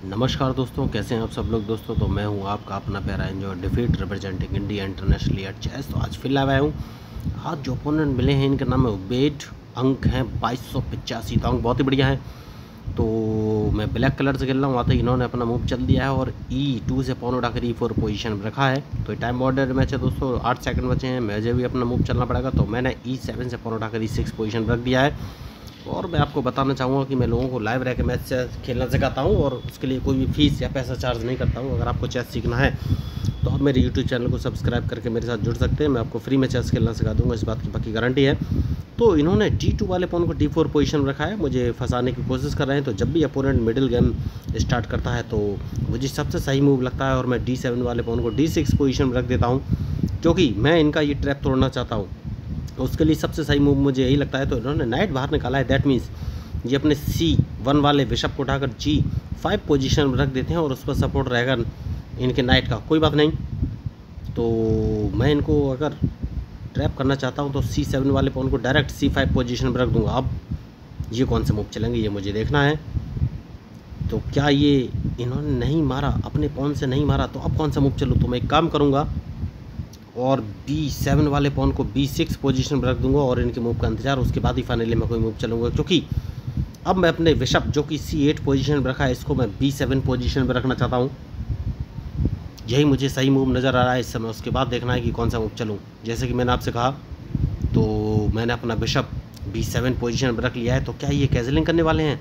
नमस्कार दोस्तों, कैसे हैं आप सब लोग। दोस्तों तो मैं हूं आपका अपना प्यारा enjoy defeat representing India internationally at chess. तो आज फिर लाया आया हूं। आज जो ओपोनेंट मिले हैं इनका नाम है उबेड। अंक हैं 2285। तो अंक बहुत ही बढ़िया है। तो मैं ब्लैक कलर से खेल रहा हूँ। आते ही इन्होंने अपना मूव चल दिया है और E2 से पॉन उठाकर E4 पोजीशन में रखा है। तो टाइम ऑर्डर मैच है दोस्तों, 8 सेकंड बचे हैं। मुझे भी अपना मूव चलना पड़ेगा। तो मैंने E7 से पॉन उठाकर E6 पोजीशन रख दिया है। और मैं आपको बताना चाहूँगा कि मैं लोगों को लाइव रह के मैच खेलना सिखाता हूँ और उसके लिए कोई भी फीस या पैसा चार्ज नहीं करता हूँ। अगर आपको चेस सीखना है तो आप मेरे यूट्यूब चैनल को सब्सक्राइब करके मेरे साथ जुड़ सकते हैं। मैं आपको फ्री में चेस खेलना सिखा दूँगा, इस बात की पक्की गारंटी है। तो इन्होंने D2 वाले पॉन को D4 पोजीशन में रखा है। मुझे फंसाने की कोशिश कर रहे हैं। तो जब भी अपोनेंट मिडिल गेम स्टार्ट करता है तो मुझे सबसे सही मूव लगता है और मैं D7 वाले पॉन को D6 पोजीशन में रख देता हूँ, क्योंकि मैं इनका ये ट्रैप तोड़ना चाहता हूँ। उसके लिए सबसे सही मूव मुझे यही लगता है। तो इन्होंने नाइट बाहर निकाला है। दैट मीन्स ये अपने C1 वाले बिशप को उठाकर G5 पोजीशन में रख देते हैं और उस पर सपोर्ट रहेगा इनके नाइट का। कोई बात नहीं। तो मैं इनको अगर ट्रैप करना चाहता हूं तो C7 वाले पॉन को डायरेक्ट C5 पोजीशन में रख दूंगा। अब ये कौन से मूव चलेंगे ये मुझे देखना है। तो क्या ये इन्होंने नहीं मारा, अपने पॉन से नहीं मारा, तो अब कौन सा मूव चलूँ। तो मैं एक काम करूँगा और B7 वाले पॉन को B6 पोजीशन में रख दूंगा और इनके मूव का इंतजार, उसके बाद ही फाइनली मैं कोई मूव चलूँगा। क्योंकि अब मैं अपने बिशप जो कि C8 पोजीशन में रखा है इसको मैं B7 पोजीशन में रखना चाहता हूँ। यही मुझे सही मूव नज़र आ रहा है इस समय। उसके बाद देखना है कि कौन सा मूव चलूँ। जैसे कि मैंने आपसे कहा, तो मैंने अपना बिशप B7 पोजीशन में रख लिया है। तो क्या ये कैजलिंग करने वाले हैं।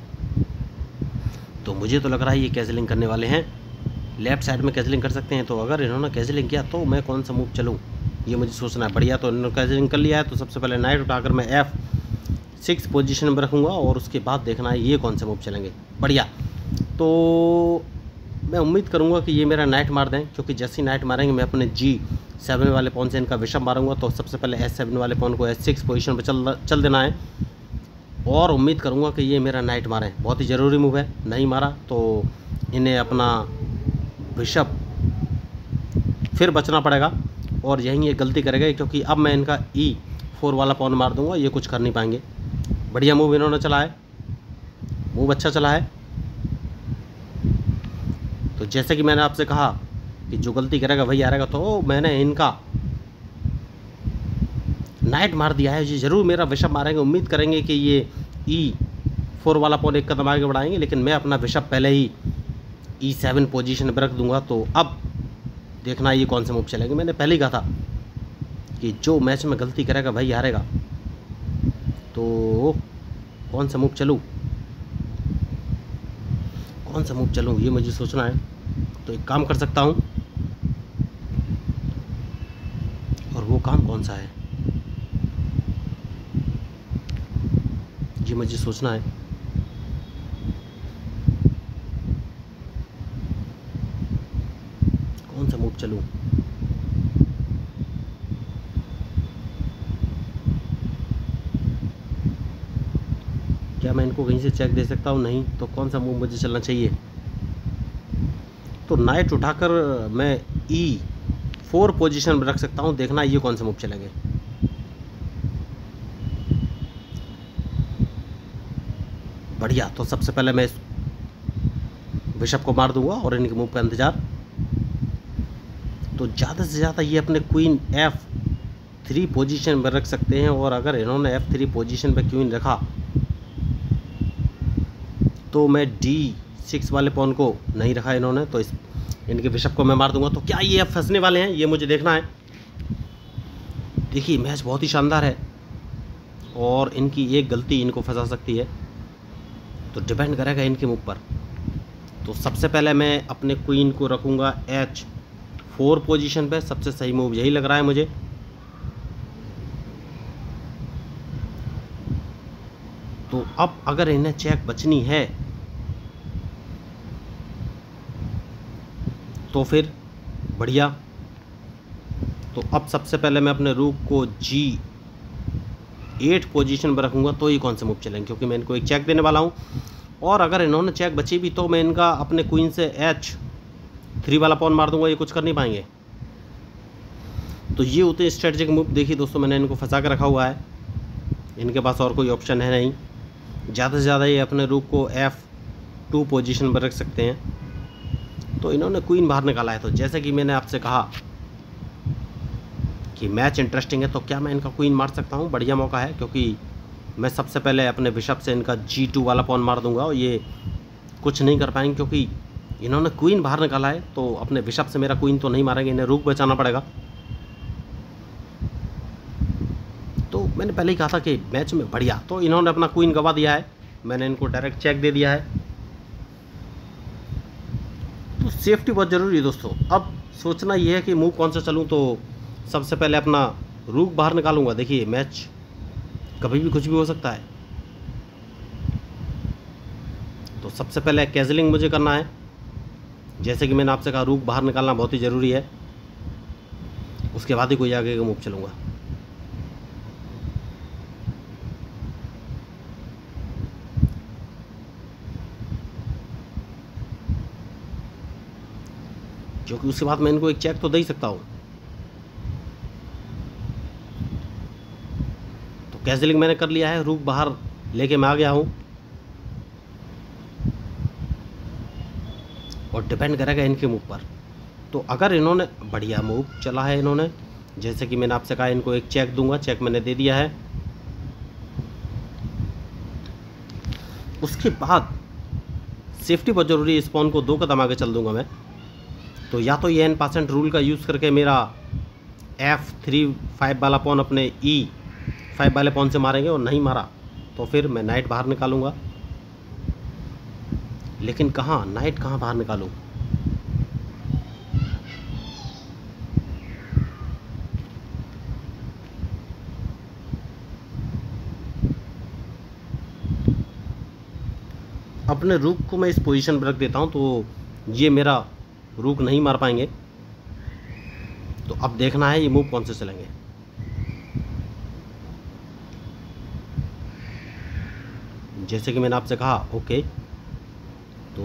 तो मुझे तो लग रहा है ये कैजलिंग करने वाले हैं। लेफ्ट साइड में कैजलिंग कर सकते हैं। तो अगर इन्होंने कैजलिंग किया तो मैं कौन सा मूव चलूँ ये मुझे सोचना है। बढ़िया, तो इन्होंने कैजलिंग कर लिया है। तो सबसे पहले नाइट उठाकर मैं F6 पोजीशन में रखूँगा और उसके बाद देखना है ये कौन से मूव चलेंगे। बढ़िया, तो मैं उम्मीद करूँगा कि ये मेरा नाइट मार दें, क्योंकि जैसे ही नाइट मारेंगे मैं अपने G7 वाले पॉन से इनका बिशप मारूंगा। तो सबसे पहले S7 वाले पॉन को S6 पोजीशन पर चल देना है और उम्मीद करूँगा कि ये मेरा नाइट मारें। बहुत ही ज़रूरी मूव है। नहीं मारा तो इन्हें अपना बिशप फिर बचना पड़ेगा और यहीं ये गलती करेगा, क्योंकि अब मैं इनका E4 वाला पॉन मार दूंगा। ये कुछ कर नहीं पाएंगे। बढ़िया मूव इन्होंने चला है, मूव अच्छा चला है। तो जैसे कि मैंने आपसे कहा कि जो गलती करेगा वही हारेगा, तो मैंने इनका नाइट मार दिया है। ये ज़रूर मेरा बिशप मारेंगे। उम्मीद करेंगे कि ये E4 वाला पॉन एक कदम आगे बढ़ाएंगे, लेकिन मैं अपना बिशप पहले ही E7 पोजीशन पर रख दूंगा। तो अब देखना ये कौन से मूव चलेंगे। मैंने पहले ही कहा था कि जो मैच में गलती करेगा वही हारेगा। तो कौन सा मूव चलूँ, कौन सा मूव चलूँ ये मुझे सोचना है। तो एक काम कर सकता हूँ, और वो काम कौन सा है ये मुझे सोचना है। कौन सा मूव चलूँ। क्या मैं इनको कहीं से चेक दे सकता हूँ। नहीं, तो कौन सा मूव मुझे चलना चाहिए। तो नाइट उठाकर मैं E4 पोजीशन में रख सकता हूँ। देखना ये कौन सा मूव चलेंगे। बढ़िया, तो सबसे पहले मैं इस बिशप को मार दूंगा और इनके मूव का इंतजार। तो ज़्यादा से ज़्यादा ये अपने क्वीन F3 पोजीशन पर रख सकते हैं, और अगर इन्होंने F3 पोजीशन पर क्वीन रखा तो मैं D6 वाले पॉन को नहीं रखा इन्होंने, तो इनके बिशप को मैं मार दूंगा। तो क्या ये अब फंसने वाले हैं ये मुझे देखना है। देखिए मैच बहुत ही शानदार है और इनकी एक गलती इनको फंसा सकती है। तो डिपेंड करेगा इनके मूव पर। तो सबसे पहले मैं अपने क्वीन को रखूँगा H4 पोजीशन पे। सबसे सही मूव यही लग रहा है मुझे। तो अब अगर इन्हें चेक बचनी है तो फिर बढ़िया। तो अब सबसे पहले मैं अपने रूक को G8 पोजीशन पर रखूँगा। तो ये कौन से मूव चलेंगे, क्योंकि मैं इनको एक चेक देने वाला हूँ। और अगर इन्होंने चेक बची भी तो मैं इनका अपने क्वीन से H3 वाला पॉन मार दूंगा। ये कुछ कर नहीं पाएंगे। तो ये होते हैं स्ट्रेटजिक मूव। देखिए दोस्तों, मैंने इनको फंसा कर रखा हुआ है। इनके पास और कोई ऑप्शन है नहीं। ज़्यादा से ज़्यादा ये अपने रूक को F2 पोजीशन पर रख सकते हैं। तो इन्होंने क्वीन बाहर निकाला है। तो जैसे कि मैंने आपसे कहा कि मैच इंटरेस्टिंग है, तो क्या मैं इनका क्वीन मार सकता हूँ? बढ़िया मौका है, क्योंकि मैं सबसे पहले अपने बिशप से इनका G2 वाला पॉन मार दूंगा और ये कुछ नहीं कर पाएंगे, क्योंकि इन्होंने क्वीन बाहर निकाला है। तो अपने बिशप से मेरा क्वीन तो नहीं मारेंगे, इन्हें रूक बचाना पड़ेगा। तो मैंने पहले ही कहा था कि मैच में बढ़िया, तो इन्होंने अपना क्वीन गवा दिया है, मैंने इनको डायरेक्ट चेक दे दिया है। तो सेफ्टी बहुत ज़रूरी है दोस्तों। अब सोचना ये है कि मूव कौन सा चलूँ। तो सबसे पहले अपना रूक बाहर निकालूंगा। देखिए मैच कभी भी कुछ भी हो सकता है। तो सबसे पहले कैजलिंग मुझे करना है। जैसे कि मैंने आपसे कहा, रूक बाहर निकालना बहुत ही ज़रूरी है, उसके बाद ही कोई आगे का मूव चलूँगा। क्योंकि उसके बाद मैं इनको एक चेक तो दे ही सकता हूँ। तो कैजलिंग मैंने कर लिया है, रूक बाहर लेके मैं आ गया हूँ। और डिपेंड करेगा इनके मूव पर। तो अगर इन्होंने बढ़िया मूव चला है इन्होंने, जैसे कि मैंने आपसे कहा, इनको एक चेक दूंगा, चेक मैंने दे दिया है। उसके बाद सेफ्टी बहुत ज़रूरी है, स्पॉन को 2 कदम आगे चल दूंगा मैं। तो या तो ये n% रूल का यूज़ करके मेरा F3-5 वाला पॉन अपने E5 वाले पॉन से मारेंगे, और नहीं मारा तो फिर मैं नाइट बाहर निकालूंगा। लेकिन कहाँ, नाइट कहाँ बाहर निकालूं? अपने रूक को मैं इस पोजीशन पर रख देता हूं, तो ये मेरा रूक नहीं मार पाएंगे। तो अब देखना है ये मूव कौन से चलेंगे। जैसे कि मैंने आपसे कहा ओके, तो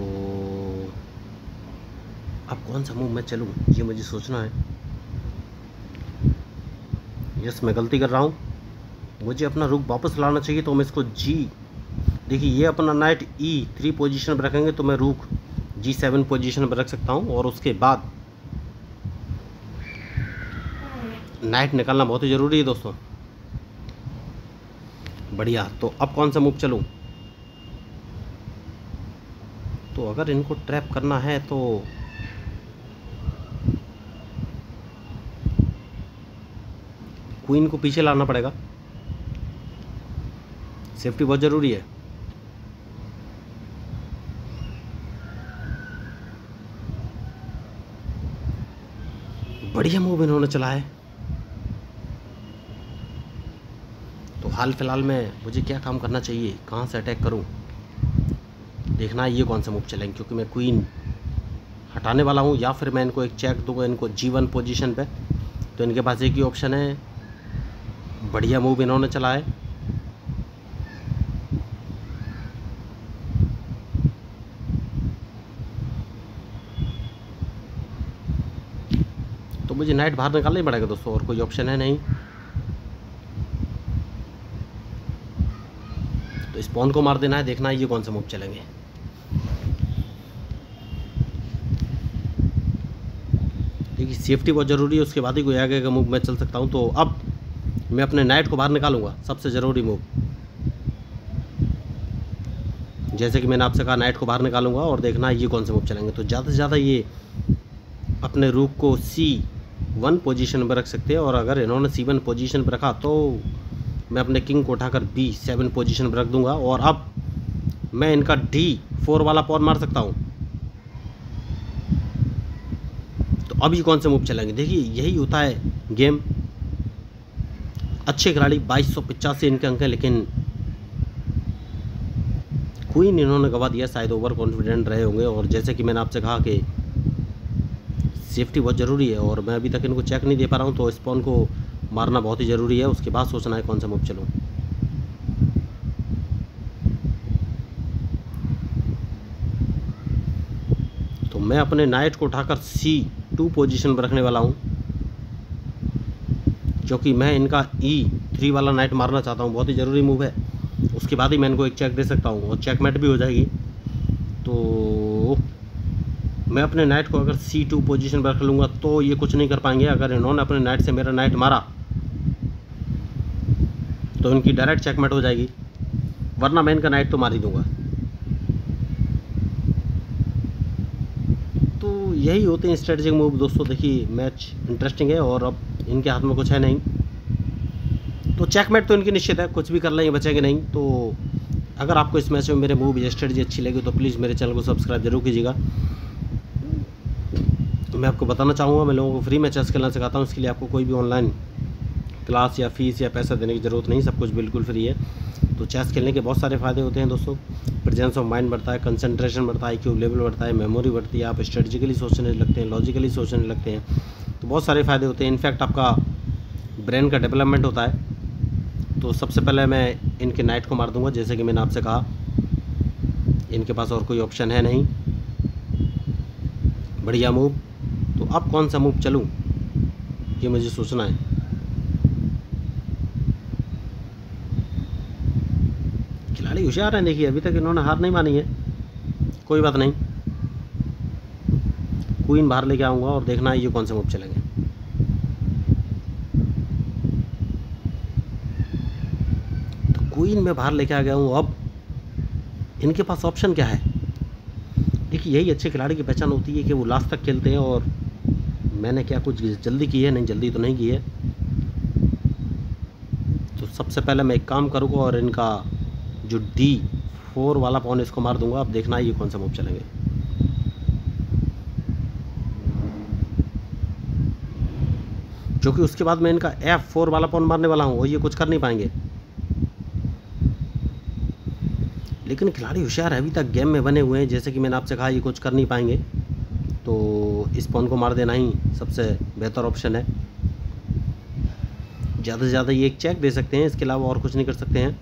अब कौन सा मूव मैं चलूं ये मुझे सोचना है। यस, मैं गलती कर रहा हूं, मुझे अपना रूक वापस लाना चाहिए। तो मैं इसको देखिए ये अपना नाइट E3 पोजीशन पर रखेंगे, तो मैं रूक G7 पोजीशन पर रख सकता हूं, और उसके बाद नाइट निकालना बहुत ही ज़रूरी है दोस्तों। बढ़िया, तो अब कौन सा मूव चलूं? तो अगर इनको ट्रैप करना है तो क्वीन को पीछे लाना पड़ेगा, सेफ्टी बहुत ज़रूरी है। बढ़िया मूव इन्होंने चला है। तो हाल फिलहाल में मुझे क्या काम करना चाहिए, कहाँ से अटैक करूं? देखना है ये कौन सा मूव चलेंगे, क्योंकि मैं क्वीन हटाने वाला हूं, या फिर मैं इनको एक चेक दूंगा इनको G1 पोजीशन पे। तो इनके पास एक ही ऑप्शन है। बढ़िया मूव इन्होंने चला है। तो मुझे नाइट बाहर निकालना ही पड़ेगा दोस्तों, और कोई ऑप्शन है नहीं। तो स्पॉन को मार देना है, देखना है ये कौन सा मूव चलेंगे। देखिए सेफ्टी बहुत ज़रूरी है, उसके बाद ही कोई आगे का मूव मैं चल सकता हूँ। तो अब मैं अपने नाइट को बाहर निकालूंगा, सबसे ज़रूरी मूव। जैसे कि मैंने आपसे कहा, नाइट को बाहर निकालूंगा और देखना है ये कौन से मूव चलेंगे। तो ज़्यादा से ज़्यादा ये अपने रूक को C1 पोजीशन पर रख सकते हैं, और अगर इन्होंने C1 पोजीशन पर रखा तो मैं अपने किंग को उठाकर B7 पोजीशन पर रख दूंगा, और अब मैं इनका D4 वाला पॉन मार सकता हूँ। तो अब ये कौन से मूव चलेंगे? देखिए यही होता है गेम। अच्छे खिलाड़ी 2285 इनके अंक हैं, लेकिन क्वीन इन्होंने गवा दिया, शायद ओवर कॉन्फिडेंट रहे होंगे। और जैसे कि मैंने आपसे कहा कि सेफ्टी बहुत ज़रूरी है, और मैं अभी तक इनको चेक नहीं दे पा रहा हूँ। तो स्पॉन को मारना बहुत ही ज़रूरी है, उसके बाद सोचना है कौन सा मूव चलूँ। तो मैं अपने नाइट को उठाकर C2 पोजीशन पर रखने वाला हूँ, क्योंकि मैं इनका E3 वाला नाइट मारना चाहता हूँ, बहुत ही ज़रूरी मूव है। उसके बाद ही मैं इनको एक चेक दे सकता हूँ, और चेकमेट भी हो जाएगी। तो मैं अपने नाइट को अगर C2 पोजीशन पर रख लूँगा तो ये कुछ नहीं कर पाएंगे। अगर इन्होंने अपने नाइट से मेरा नाइट मारा तो इनकी डायरेक्ट चेकमेट हो जाएगी, वरना मैं इनका नाइट तो मार ही दूंगा। तो यही होते हैं स्ट्रेटजिक मूव दोस्तों। देखिए मैच इंटरेस्टिंग है और अब इनके हाथ में कुछ है नहीं, तो चेकमेट तो इनकी निश्चित है, कुछ भी कर लेंगे बचेंगे नहीं। तो अगर आपको इस मैच में मेरे मूव या स्ट्रेटजी अच्छी लगी तो प्लीज़ मेरे चैनल को सब्सक्राइब जरूर कीजिएगा। मैं आपको बताना चाहूँगा, मैं लोगों को फ्री में चेस खेलना सिखाता हूँ। इसके लिए आपको कोई भी ऑनलाइन क्लास या फीस या पैसा देने की ज़रूरत नहीं, सब कुछ बिल्कुल फ्री है। तो चेस खेलने के बहुत सारे फ़ायदे होते हैं दोस्तों। प्रेजेंस ऑफ माइंड बढ़ता है, कंसंट्रेशन बढ़ता है, IQ लेवल बढ़ता है, मेमोरी बढ़ती है, आप स्ट्रेटजिकली सोचने लगते हैं, लॉजिकली सोचने लगते हैं। तो बहुत सारे फ़ायदे होते हैं। इनफैक्ट आपका ब्रेन का डेवलपमेंट होता है। तो सबसे पहले मैं इनके नाइट को मार दूंगा, जैसे कि मैंने आपसे कहा इनके पास और कोई ऑप्शन है नहीं। बढ़िया मूव। तो अब कौन सा मूव चलूं ये मुझे सोचना है। खिलाड़ी होशियार हैं, देखिए अभी तक इन्होंने हार नहीं मानी है। कोई बात नहीं, क्वीन बाहर लेके आऊँगा और देखना है ये कौन से मूव चलेंगे। तो क्वीन में बाहर लेके आ गया हूँ। अब इनके पास ऑप्शन क्या है? देखिए यही अच्छे खिलाड़ी की पहचान होती है कि वो लास्ट तक खेलते हैं। और मैंने क्या कुछ जल्दी की है? नहीं, जल्दी तो नहीं की है। तो सबसे पहले मैं एक काम करूँगा और इनका जो D4 वाला पॉन इसको मार दूंगा। अब देखना है ये कौन सा मूव चलेंगे। जो कि उसके बाद मैं इनका F4 वाला पॉन मारने वाला हूँ और ये कुछ कर नहीं पाएंगे। लेकिन खिलाड़ी होशियार है, अभी तक गेम में बने हुए हैं। जैसे कि मैंने आपसे कहा ये कुछ कर नहीं पाएंगे, तो इस पॉन को मार देना ही सबसे बेहतर ऑप्शन है। ज़्यादा से ज़्यादा ये एक चेक दे सकते हैं, इसके अलावा और कुछ नहीं कर सकते हैं।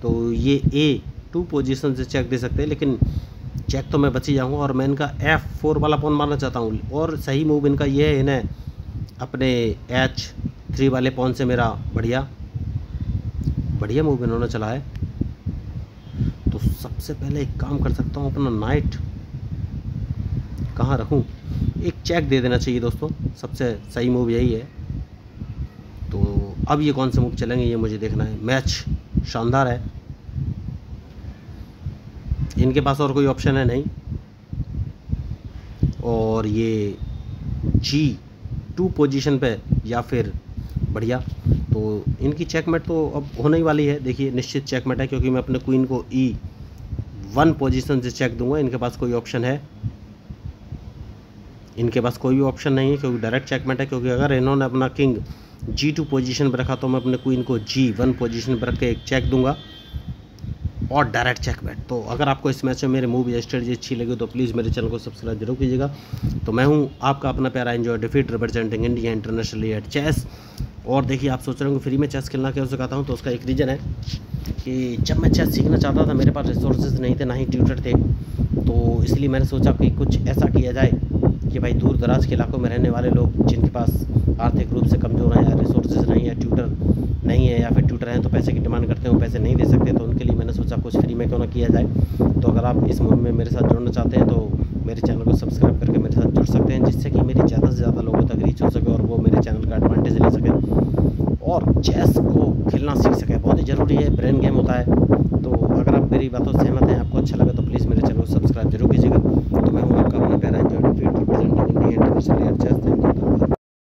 तो ये A2 पोजीशन से चेक दे सकते हैं, लेकिन चेक तो मैं बच ही जाऊँगा। और मैं इनका F4 वाला पॉन मारना चाहता हूँ। और सही मूव इनका ये है, इन्हें अपने H3 वाले पॉन से मेरा बढ़िया मूव इन्होंने चला है। तो सबसे पहले एक काम कर सकता हूँ, अपना नाइट कहाँ रखूँ? एक चेक दे देना चाहिए दोस्तों, सबसे सही मूव यही है। तो अब ये कौन से मूव चलेंगे ये मुझे देखना है। मैच शानदार है, इनके पास और कोई ऑप्शन है नहीं। और ये G2 पोजीशन पे या फिर बढ़िया। तो इनकी चेकमेट तो अब होने ही वाली है। देखिए निश्चित चेकमेट है, क्योंकि मैं अपने क्वीन को E1 पोजीशन से चेक दूंगा। इनके पास कोई ऑप्शन है? इनके पास कोई भी ऑप्शन नहीं है, क्योंकि डायरेक्ट चेकमेट है। क्योंकि अगर इन्होंने अपना किंग G2 पोजीशन पर रखा तो मैं अपने क्वीन को G1 पोजीशन पर रख के एक चेक दूंगा और डायरेक्ट चेकमेट। तो अगर आपको इस मैच में मेरे मूव या स्ट्रेटजी अच्छी लगी तो प्लीज़ मेरे चैनल को सब्सक्राइब जरूर कीजिएगा। तो मैं हूं आपका अपना प्यारा enjoy, defeat representing India internationally at chess. और देखिए आप सोच रहे होंगे फ्री में चेस खेलना क्यों सिखाता हूँ, तो उसका एक रीज़न है कि जब मैं चेस सीखना चाहता था मेरे पास रिसोर्सेज नहीं थे, ना ही ट्यूटर थे। तो इसलिए मैंने सोचा कि कुछ ऐसा किया जाए कि भाई दूर दराज के इलाकों में रहने वाले लोग जिनके पास आर्थिक रूप से कमज़ोर हैं या रिसोर्सेज नहीं है, ट्यूटर नहीं है, या फिर ट्यूटर हैं तो पैसे की डिमांड करते हैं, वो पैसे नहीं दे सकते, तो उनके लिए मैंने सोचा कुछ फ्री में क्यों ना किया जाए। तो अगर आप इस मुहिम में मेरे साथ जुड़ना चाहते हैं तो मेरे चैनल को सब्सक्राइब करके मेरे साथ जुड़ सकते हैं, जिससे कि मेरी ज़्यादा से ज़्यादा लोगों तक रीच हो सके और वो मेरे चैनल का एडवांटेज ले सकें और चेस को खेलना सीख सके। बहुत ही ज़रूरी है, ब्रेन गेम होता है। तो अगर आप मेरी बातों से सहमत हैं, आपको अच्छा लगा तो प्लीज़ मेरे चैनल को सब्सक्राइब जरूर कीजिएगा। तो मैं हूँ आपका अपना प्यारा enjoy, defeat representing India international chess. Thank you.